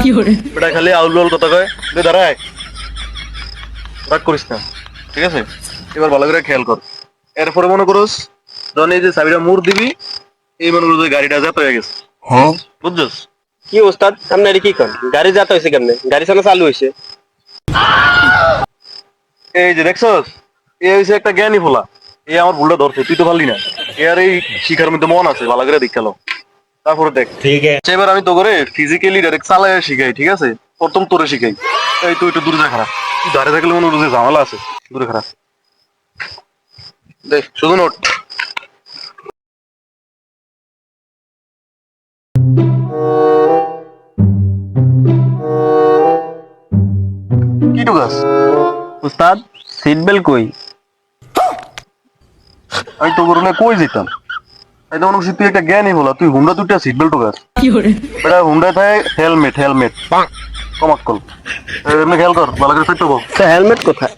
বেটা খালি আউল আউল কথা কয় দাঁড়ায় রাগ করিস না ঠিক আছে এবার ভালো করে খেয়াল কর এরপরে মনে করস যখন এই যে চাবিটা মুড় দিবি এই মনে করো যে গাড়িটা যাত হয়ে গেছে বুঝছস কি ওস্তাদ সামনে কি কর গাড়ি যাতে হয়েছে কেমনে গাড়ি সামনে চালু হয়েছে এই যে দেখছস এই হইছে একটা জ্ঞানী ফোলা এই আমার ভুলটা ধরছে তুই তো পারলি না এর এই শিখার মধ্যে মন আছে ভালো করে দেখালো তারপরে দেখ ठीक है এবার আমি তো করে ফিজিক্যালি ডাইরেক্ট চালায় শিখাই ঠিক আছে প্রথম তোরে শিখাই এই তুই একটু দূরে যা খারাপ তুই ধারে থাকলে মনে হচ্ছে ঝামেলা আছে দূরে খারাপ দেখ শুধু নোট কি ঢুকাস উস্তাদ সিট বেল্ট কই আমি তো করলে কই যেতাম এই তো মনে করছি তুই একটা জ্ঞানী বলা তুই হুন্ডা দুইটা সিট বেল্ট ঢুকাস বেটা হুন্ডায় থাকে হেলমেট হেলমেট কমাক্কল এমনি খেয়াল কর ভালো করে থাকতে বল হেলমেট কোথায়